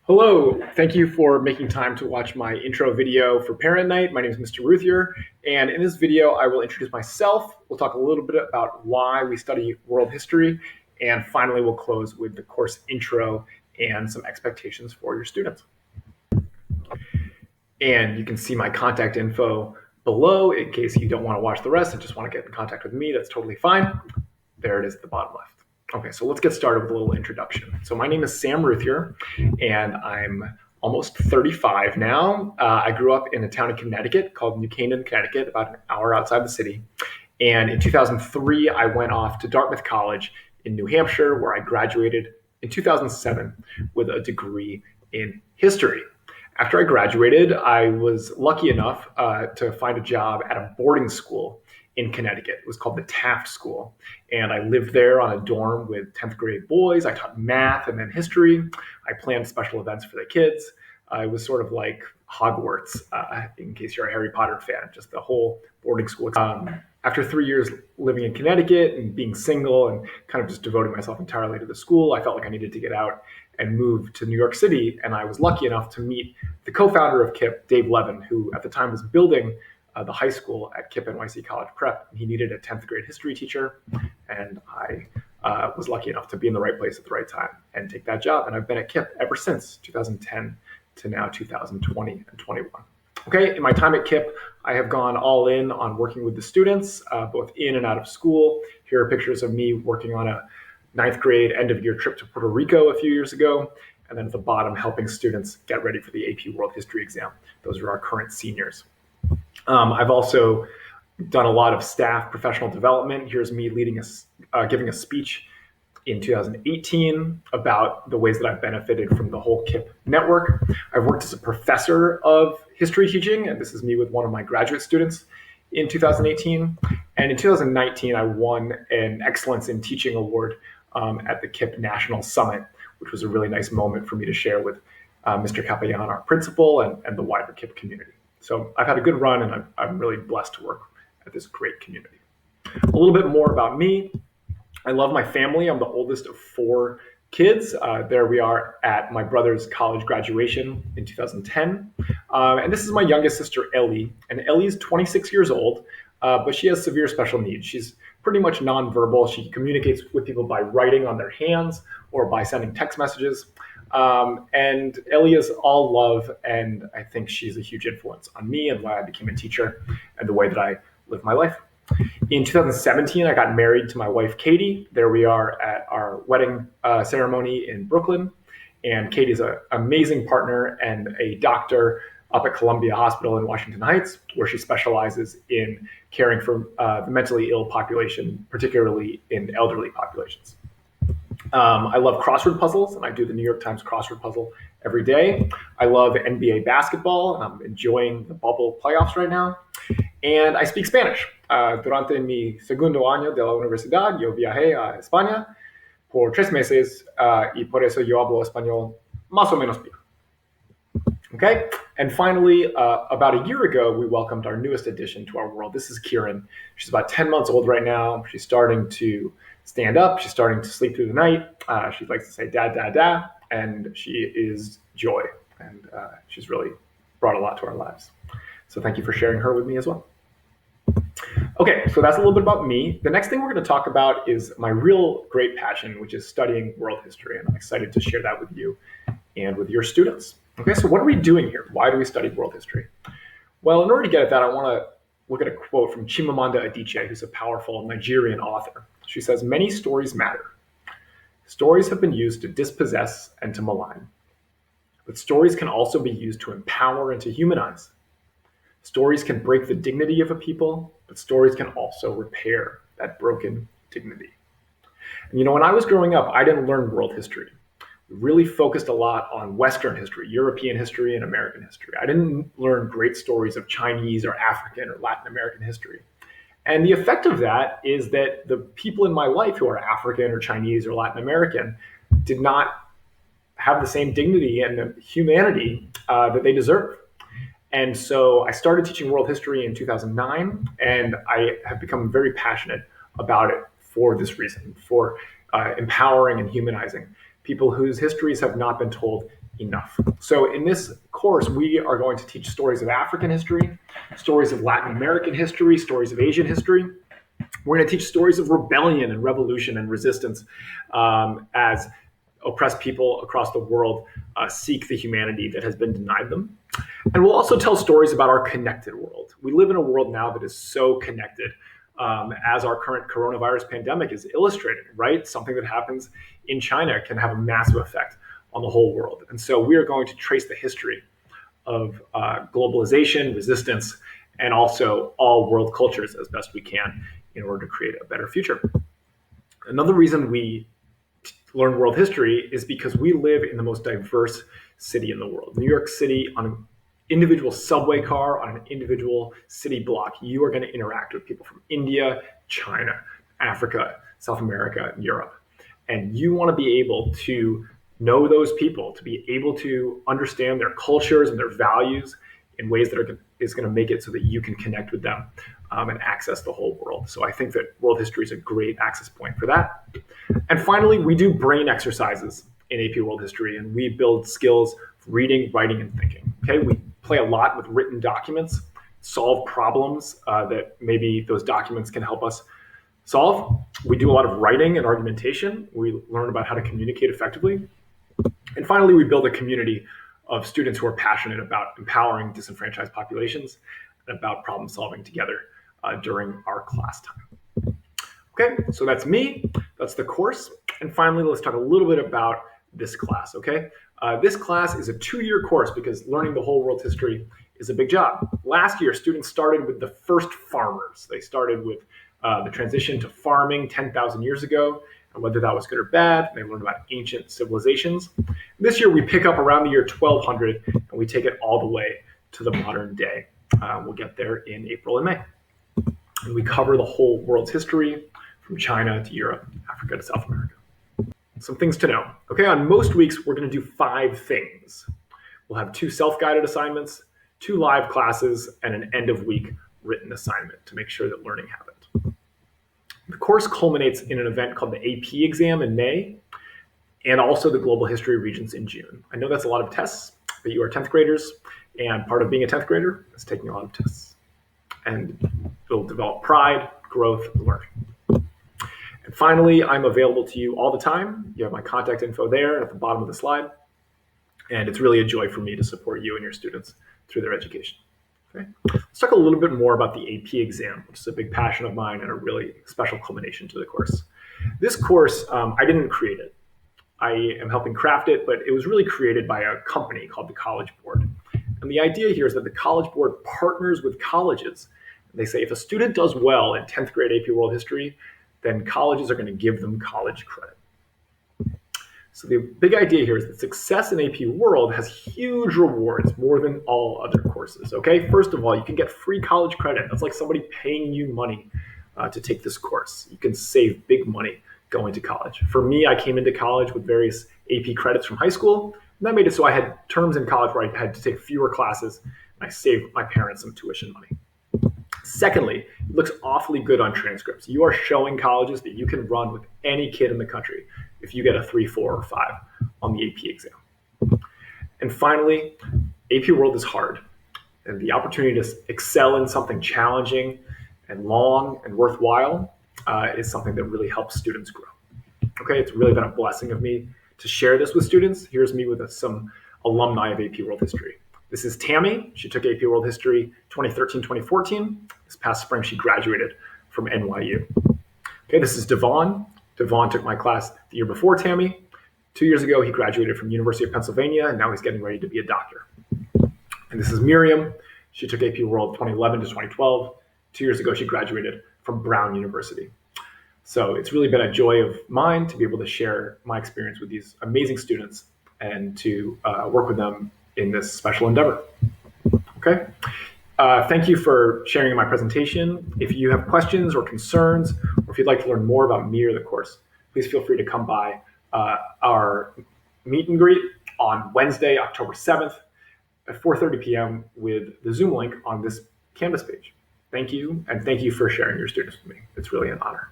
Hello, thank you for making time to watch my intro video for Parent Night. My name is Mr. Routhier, and in this video, I will introduce myself. We'll talk a little bit about why we study world history, and finally, we'll close with the course intro and some expectations for your students. And you can see my contact info below in case you don't want to watch the rest and just want to get in contact with me. That's totally fine. There it is at the bottom left. Okay, so let's get started with a little introduction. So my name is Sam Routhier, and I'm almost 35 now. I grew up in a town in Connecticut called New Canaan, Connecticut, about an hour outside the city. And in 2003, I went off to Dartmouth College in New Hampshire, where I graduated in 2007 with a degree in history. After I graduated, I was lucky enough to find a job at a boarding school in Connecticut. It was called the Taft School. And I lived there on a dorm with 10th grade boys. I taught math and then history. I planned special events for the kids. It was sort of like Hogwarts, in case you're a Harry Potter fan, just the whole boarding school. After 3 years living in Connecticut and being single and kind of just devoting myself entirely to the school, I felt like I needed to get out and move to New York City. And I was lucky enough to meet the co-founder of KIPP, Dave Levin, who at the time was building the high school at KIPP NYC College Prep. He needed a 10th grade history teacher, and I was lucky enough to be in the right place at the right time and take that job. And I've been at KIPP ever since 2010 to now 2020 and 21. Okay, in my time at KIPP, I have gone all in on working with the students, both in and out of school. Here are pictures of me working on a ninth grade end of year trip to Puerto Rico a few years ago. And then at the bottom, helping students get ready for the AP World History exam. Those are our current seniors. I've also done a lot of staff professional development. Here's me giving a speech in 2018 about the ways that I've benefited from the whole KIPP network. I've worked as a professor of history teaching, and this is me with one of my graduate students in 2018. And in 2019, I won an Excellence in Teaching Award at the KIPP National Summit, which was a really nice moment for me to share with Mr. Capellan, our principal, and the wider KIPP community. So I've had a good run, and I'm really blessed to work at this great community. A little bit more about me. I love my family. I'm the oldest of four kids. There we are at my brother's college graduation in 2010. And this is my youngest sister, Ellie. And Ellie's 26 years old, but she has severe special needs. She's pretty much nonverbal. She communicates with people by writing on their hands or by sending text messages. And Ellie is all love, and I think she's a huge influence on me and why I became a teacher and the way that I live my life. In 2017, I got married to my wife, Katie. There we are at our wedding ceremony in Brooklyn. And Katie's an amazing partner and a doctor up at Columbia Hospital in Washington Heights, where she specializes in caring for the mentally ill population, particularly in elderly populations. I love crossword puzzles, and I do the New York Times crossword puzzle every day. I love NBA basketball, and I'm enjoying the bubble playoffs right now. And I speak Spanish. Durante mi segundo año de la universidad, yo viajé a España por 3 meses, y por eso yo hablo español más o menos bien. Okay, and finally, about a year ago, we welcomed our newest addition to our world. This is Kieran. She's about 10 months old right now. She's starting to stand up. She's starting to sleep through the night. She likes to say "dad, dad, dad," and she is joy. And she's really brought a lot to our lives. So thank you for sharing her with me as well. Okay, so that's a little bit about me. The next thing we're going to talk about is my real great passion, which is studying world history. And I'm excited to share that with you and with your students. Okay, so what are we doing here? Why do we study world history? Well, in order to get at that, I want to look at a quote from Chimamanda Adichie, who's a powerful Nigerian author. She says, "Many stories matter. Stories have been used to dispossess and to malign. But stories can also be used to empower and to humanize. Stories can break the dignity of a people, but stories can also repair that broken dignity." And when I was growing up, I didn't learn world history. We really focused a lot on Western history, European history, and American history. I didn't learn great stories of Chinese or African or Latin American history. And the effect of that is that the people in my life who are African or Chinese or Latin American did not have the same dignity and the humanity that they deserve. And so I started teaching world history in 2009, and I have become very passionate about it for this reason, for empowering and humanizing people whose histories have not been told enough. So in this course, we are going to teach stories of African history, stories of Latin American history, stories of Asian history. We're going to teach stories of rebellion and revolution and resistance as oppressed people across the world seek the humanity that has been denied them. And we'll also tell stories about our connected world. We live in a world now that is so connected, as our current coronavirus pandemic is illustrating, right? Something that happens in China can have a massive effect on the whole world. And so we are going to trace the history of globalization, resistance, and also all world cultures as best we can in order to create a better future. Another reason we learn world history is because we live in the most diverse city in the world. New York City, on an individual subway car, on an individual city block, you are going to interact with people from India, China, Africa, South America, and Europe. And you want to be able to know those people, to be able to understand their cultures and their values in ways that is going to make it so that you can connect with them and access the whole world. So I think that world history is a great access point for that. And finally, we do brain exercises in AP World History, and we build skills for reading, writing, and thinking. Okay, we play a lot with written documents, solve problems that maybe those documents can help us solve. We do a lot of writing and argumentation. We learn about how to communicate effectively. And finally, we build a community of students who are passionate about empowering disenfranchised populations and about problem solving together during our class time. Okay, so that's me, that's the course. And finally, let's talk a little bit about this class, okay? This class is a 2-year course because learning the whole world's history is a big job. Last year, students started with the first farmers. They started with the transition to farming 10,000 years ago, and whether that was good or bad. They learned about ancient civilizations. This year, we pick up around the year 1200, and we take it all the way to the modern day. We'll get there in April and May. And we cover the whole world's history, from China to Europe, Africa to South America. Some things to know. Okay, on most weeks, we're going to do 5 things. We'll have 2 self-guided assignments, 2 live classes, and an end-of-week written assignment to make sure that learning happened. The course culminates in an event called the AP exam in May, and also the Global History Regents in June. I know that's a lot of tests, but you are 10th graders, and part of being a 10th grader is taking a lot of tests. And it'll develop pride, growth, and learning. And finally, I'm available to you all the time. You have my contact info there at the bottom of the slide. And it's really a joy for me to support you and your students through their education. Okay? Let's talk a little bit more about the AP exam, which is a big passion of mine and a really special culmination to the course. This course, I didn't create it. I am helping craft it, but it was really created by a company called the College Board. And the idea here is that the College Board partners with colleges. They say if a student does well in 10th grade AP World History, then colleges are going to give them college credit. So the big idea here is that success in AP World has huge rewards, more than all other courses, okay? First of all, you can get free college credit. That's like somebody paying you money to take this course. You can save big money going to college. For me, I came into college with various AP credits from high school, and that made it so I had terms in college where I had to take fewer classes, and I saved my parents some tuition money. Secondly, it looks awfully good on transcripts. You are showing colleges that you can run with any kid in the country if you get a 3, 4, or 5 on the AP exam. And finally, AP World is hard. And the opportunity to excel in something challenging and long and worthwhile is something that really helps students grow. Okay, it's really been a blessing of me to share this with students. Here's me with some alumni of AP World History. This is Tammy. She took AP World History 2013-2014. This past spring, she graduated from NYU. Okay, this is Devon. Devon took my class the year before Tammy. 2 years ago, he graduated from University of Pennsylvania, and now he's getting ready to be a doctor. And this is Miriam. She took AP World 2011-2012. 2 years ago, she graduated from Brown University. So it's really been a joy of mine to be able to share my experience with these amazing students and to work with them in this special endeavor. Okay. Thank you for sharing in my presentation. If you have questions or concerns, or if you'd like to learn more about me or the course, please feel free to come by our meet and greet on Wednesday, October 7th at 4:30 p.m. with the Zoom link on this Canvas page. Thank you, and thank you for sharing your students with me. It's really an honor.